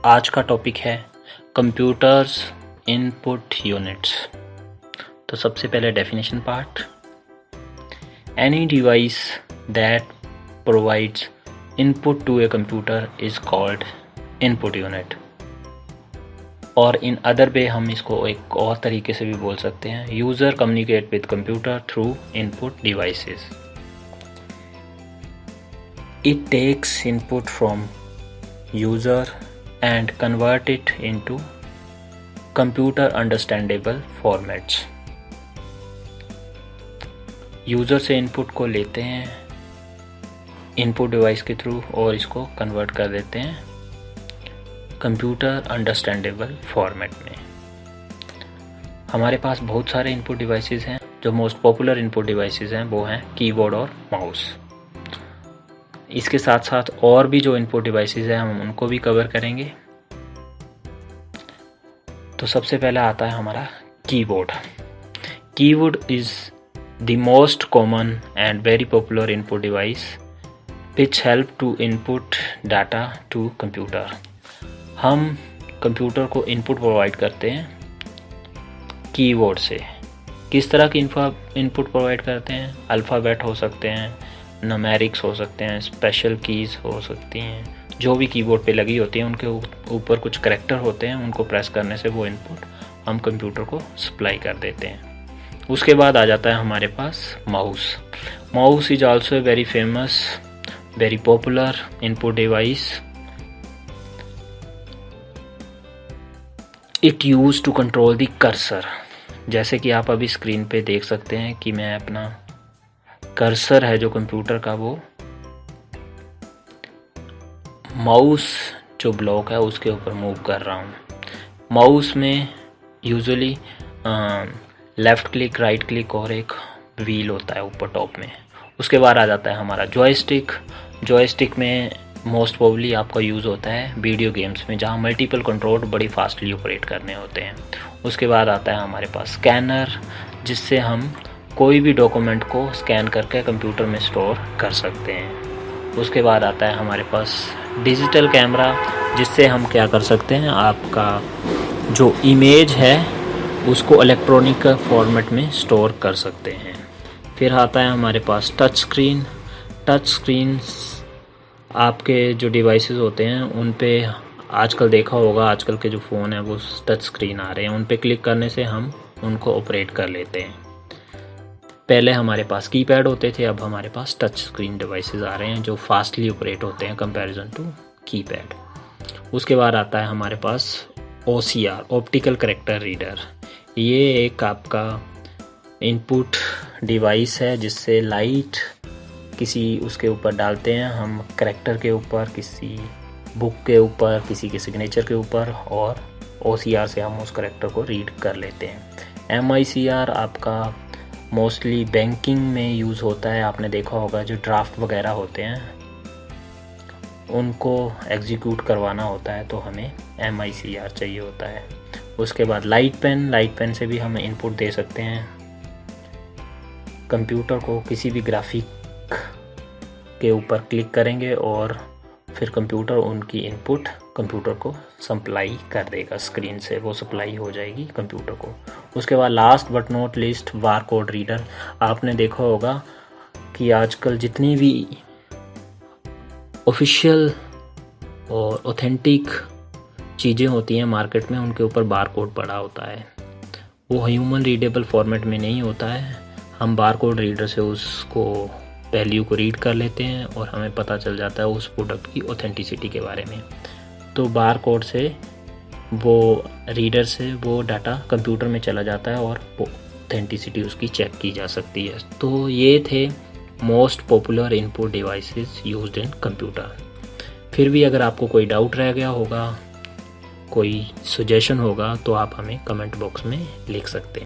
आज का टॉपिक है कंप्यूटर्स इनपुट यूनिट्स। तो सबसे पहले definition part. Any device that provides input to a computer is called input unit, और इन अदर वे हम इसको एक और तरीके से भी बोल सकते हैं, user communicate with computer through input devices. It takes input from user and convert it into computer understandable formats। User से इनपुट को लेते हैं इनपुट डिवाइस के थ्रू और इसको कन्वर्ट कर देते हैं कंप्यूटर अंडरस्टैंडेबल फॉर्मेट में। हमारे पास बहुत सारे इनपुट डिवाइसेस हैं। जो मोस्ट पॉपुलर इनपुट डिवाइसेस हैं वो हैं कीबोर्ड और माउस। इसके साथ साथ और भी जो इनपुट डिवाइसेस हैं हम उनको भी कवर करेंगे। तो सबसे पहले आता है हमारा keyboard. Keyboard is the most common and very popular input device which help to input data to computer. हम कंप्यूटर को इनपुट प्रोवाइड करते हैं कीबोर्ड से। किस तरह की इनपुट प्रोवाइड करते हैं? अल्फ़ाबेट हो सकते हैं, न्यूमेरिक्स हो सकते हैं, स्पेशल कीज़ हो सकती हैं, जो भी कीबोर्ड पे लगी होती हैं उनके ऊपर कुछ करैक्टर होते हैं, उनको प्रेस करने से वो इनपुट हम कंप्यूटर को सप्लाई कर देते हैं। उसके बाद आ जाता है हमारे पास mouse. Mouse is also a very famous very popular input device. It use to control the cursor. जैसे कि आप अभी स्क्रीन पे देख सकते हैं कि मैं अपना कर्सर है जो कंप्यूटर का, वो माउस जो ब्लॉक है उसके ऊपर मूव कर रहा हूँ। माउस में usually left click, right click और एक व्हील होता है ऊपर टॉप में। उसके बाद आ जाता है हमारा जॉयस्टिक। जॉयस्टिक में मोस्ट प्रोबेबली आपका यूज़ होता है वीडियो गेम्स में, जहाँ मल्टीपल कंट्रोल बड़ी फास्टली ऑपरेट करने होते हैं। उसके बाद आता है हमारे पास स्कैनर, जिससे हम कोई भी डॉक्यूमेंट को स्कैन करके कंप्यूटर में स्टोर कर सकते हैं। उसके बाद आता है हमारे पास डिजिटल कैमरा, जिससे हम क्या कर सकते हैं, आपका जो इमेज है उसको इलेक्ट्रॉनिक फॉर्मेट में स्टोर कर सकते हैं। फिर आता है हमारे पास टच स्क्रीन। टच स्क्रीन आपके जो डिवाइसेस होते हैं उन पे आजकल देखा होगा, आजकल के जो फ़ोन है वो टच स्क्रीन आ रहे हैं, उन पे क्लिक करने से हम उनको ऑपरेट कर लेते हैं। पहले हमारे पास कीपैड होते थे, अब हमारे पास टच स्क्रीन डिवाइसेस आ रहे हैं जो फास्टली ऑपरेट होते हैं कंपैरिजन टू कीपैड। उसके बाद आता है हमारे पास OCR, ऑप्टिकल कैरेक्टर रीडर। ये एक आपका इनपुट डिवाइस है जिससे लाइट किसी उसके ऊपर डालते हैं हम, कैरेक्टर के ऊपर, किसी बुक के ऊपर, किसी के सिग्नेचर के ऊपर, और OCR से हम उस कैरेक्टर को रीड कर लेते हैं। MICR आपका मोस्टली बैंकिंग में यूज़ होता है। आपने देखा होगा जो ड्राफ्ट वगैरह होते हैं उनको एग्जीक्यूट करवाना होता है तो हमें MICR चाहिए होता है। उसके बाद लाइट पेन से भी हम इनपुट दे सकते हैं कंप्यूटर को। किसी भी ग्राफिक के ऊपर क्लिक करेंगे और फिर कंप्यूटर उनकी इनपुट कंप्यूटर को सप्लाई कर देगा, स्क्रीन से वो सप्लाई हो जाएगी कंप्यूटर को। उसके बाद last but not least bar code reader. आपने देखा होगा कि आजकल जितनी भी ऑफिशियल और ऑथेंटिक चीज़ें होती हैं मार्केट में, उनके ऊपर बार कोड पड़ा होता है। वो ह्यूमन रीडेबल फॉर्मेट में नहीं होता है। हम बार कोड रीडर से उसको वैल्यू को रीड कर लेते हैं और हमें पता चल जाता है उस प्रोडक्ट की ऑथेंटिसिटी के बारे में। तो बार कोड से वो रीडर से वो डाटा कंप्यूटर में चला जाता है और ऑथेंटिसिटी उसकी चेक की जा सकती है। तो ये थे most popular input devices used in computer. फिर भी अगर आपको कोई डाउट रह गया होगा, कोई सजेशन होगा, तो आप हमें कमेंट बॉक्स में लिख सकते हैं।